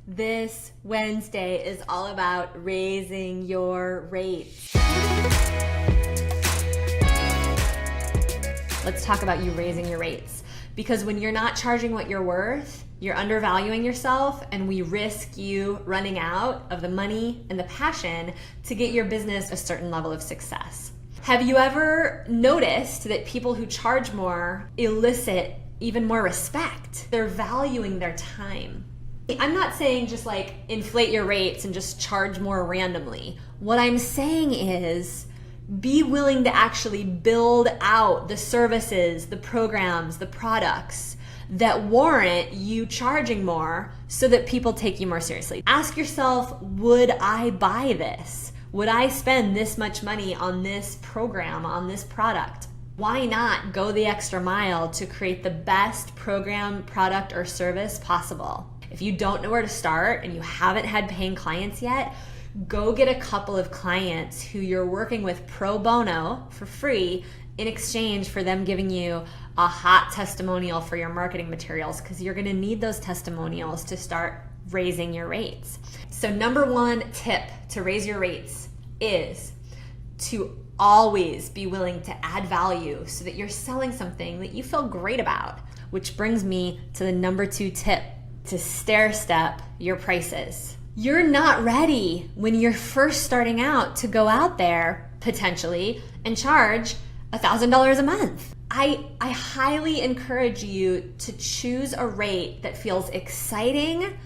This Wednesday is all about raising your rates. Let's talk about you raising your rates. Because when you're not charging what you're worth, you're undervaluing yourself, and we risk you running out of the money and the passion to get your business a certain level of success. Have you ever noticed that people who charge more elicit even more respect? They're valuing their time. I'm not saying just like inflate your rates and just charge more randomly. What I'm saying is be willing to actually build out the services, the programs, the products that warrant you charging more so that people take you more seriously. Ask yourself, would I buy this? Would I spend this much money on this program, on this product? Why not go the extra mile to create the best program, product, or service possible? If you don't know where to start and you haven't had paying clients yet, go get a couple of clients who you're working with pro bono for free in exchange for them giving you a hot testimonial for your marketing materials, because you're going to need those testimonials to start raising your rates. So number one tip to raise your rates is to always be willing to add value so that you're selling something that you feel great about, which brings me to the number two tip, to stair step your prices. You're not ready when you're first starting out to go out there potentially and charge $1,000 a month. I highly encourage you to choose a rate that feels exciting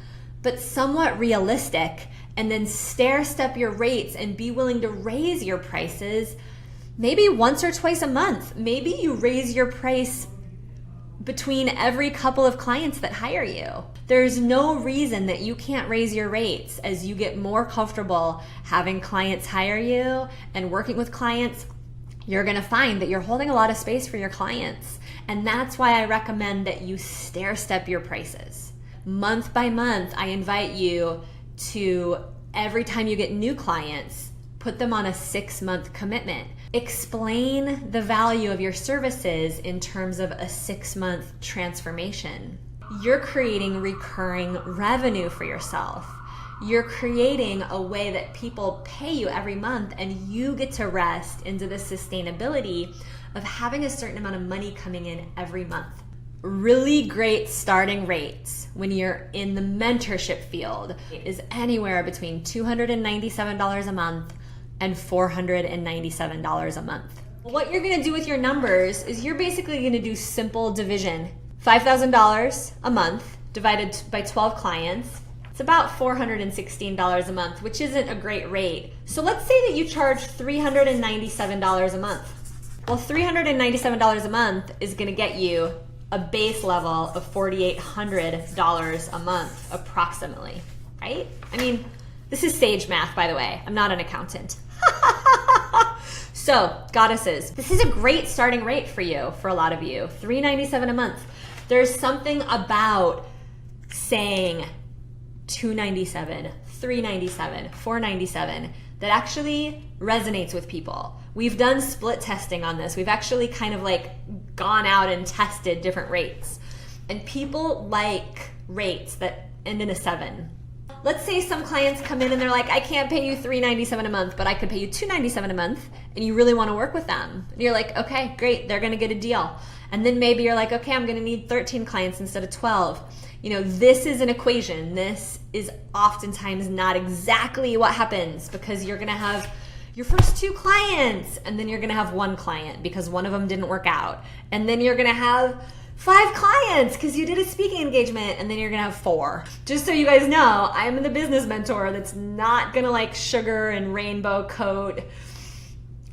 but somewhat realistic, and then stair step your rates and be willing to raise your prices maybe once or twice a month. Maybe you raise your price between every couple of clients that hire you. There's no reason that you can't raise your rates as you get more comfortable having clients hire you and working with clients. You're gonna find that you're holding a lot of space for your clients. And that's why I recommend that you stair step your prices. Month by month, I invite you to, every time you get new clients, put them on a 6-month commitment. Explain the value of your services in terms of a 6-month transformation. You're creating recurring revenue for yourself. You're creating a way that people pay you every month, and you get to rest into the sustainability of having a certain amount of money coming in every month. Really great starting rates when you're in the mentorship field is anywhere between $297 a month and $497 a month. What you're gonna do with your numbers is you're basically gonna do simple division. $5,000 a month divided by 12 clients, it's about $416 a month, which isn't a great rate. So let's say that you charge $397 a month. Well, $397 a month is gonna get you a base level of $4,800 a month, approximately, right? I mean, this is sage math, by the way. I'm not an accountant. So, goddesses, this is a great starting rate for you, for a lot of you, $397 a month. There's something about saying $297, $397, $497 that actually resonates with people. We've done split testing on this. We've actually kind of like gone out and tested different rates. And people like rates that end in a 7. Let's say some clients come in and they're like, I can't pay you $397 a month, but I could pay you $297 a month, and you really want to work with them. And you're like, okay, great, they're gonna get a deal. And then maybe you're like, okay, I'm gonna need 13 clients instead of 12. You know, this is an equation. This is oftentimes not exactly what happens, because you're gonna have your first 2 clients, and then you're gonna have 1 client because one of them didn't work out. And then you're gonna have 5 clients because you did a speaking engagement, and then you're gonna have 4. Just so you guys know, I'm the business mentor that's not gonna like sugar and rainbow coat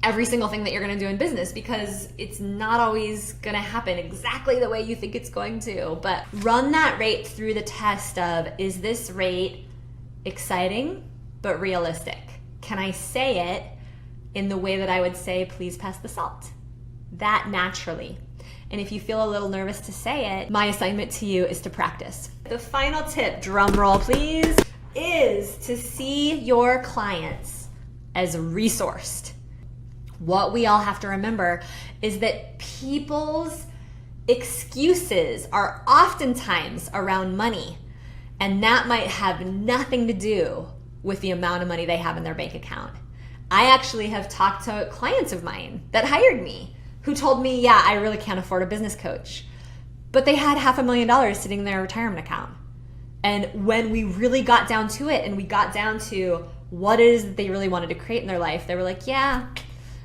every single thing that you're gonna do in business, because it's not always gonna happen exactly the way you think it's going to. But run that rate through the test of, is this rate exciting but realistic? Can I say it in the way that I would say, please pass the salt? That naturally. And if you feel a little nervous to say it, my assignment to you is to practice. The final tip, drum roll please, is to see your clients as resourced. What we all have to remember is that people's excuses are oftentimes around money. And that might have nothing to do with the amount of money they have in their bank account. I actually have talked to clients of mine that hired me who told me, yeah, I really can't afford a business coach. But they had $500,000 sitting in their retirement account. And when we really got down to it and we got down to what it is that they really wanted to create in their life, they were like, yeah,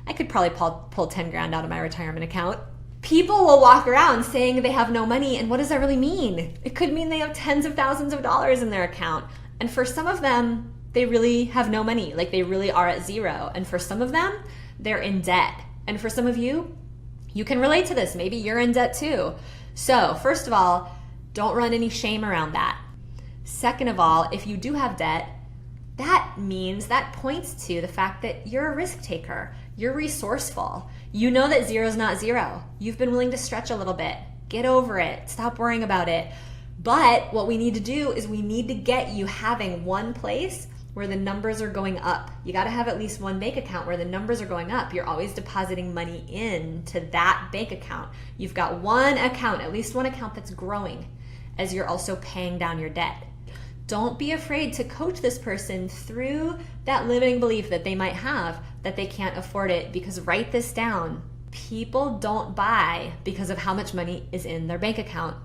I could probably pull 10 grand out of my retirement account. People will walk around saying they have no money, and what does that really mean? It could mean they have tens of thousands of dollars in their account. And for some of them, they really have no money, like they really are at zero. And for some of them, they're in debt. And for some of you, you can relate to this. Maybe you're in debt too. So first of all, don't run any shame around that. Second of all, if you do have debt, that points to the fact that you're a risk taker. You're resourceful. You know that zero is not zero. You've been willing to stretch a little bit. Get over it. Stop worrying about it. But what we need to do is we need to get you having one place where the numbers are going up. You got to have at least one bank account where the numbers are going up. You're always depositing money into that bank account. You've got one account, at least one account that's growing as you're also paying down your debt. Don't be afraid to coach this person through that limiting belief that they might have that they can't afford it, because write this down. People don't buy because of how much money is in their bank account.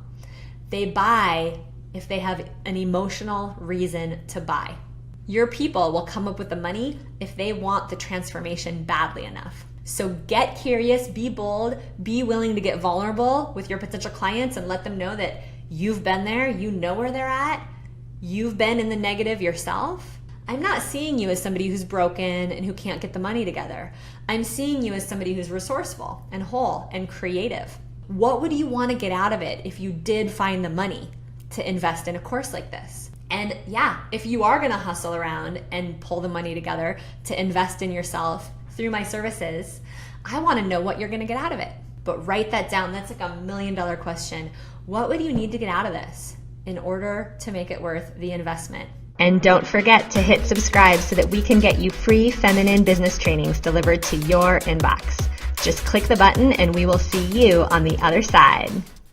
They buy if they have an emotional reason to buy. Your people will come up with the money if they want the transformation badly enough. So get curious, be bold, be willing to get vulnerable with your potential clients and let them know that you've been there, you know where they're at, you've been in the negative yourself. I'm not seeing you as somebody who's broken and who can't get the money together. I'm seeing you as somebody who's resourceful and whole and creative. What would you want to get out of it if you did find the money to invest in a course like this? And yeah, if you are going to hustle around and pull the money together to invest in yourself through my services, I want to know what you're going to get out of it. But write that down. That's like $1 million question. What would you need to get out of this in order to make it worth the investment? And don't forget to hit subscribe so that we can get you free feminine business trainings delivered to your inbox. Just click the button and we will see you on the other side.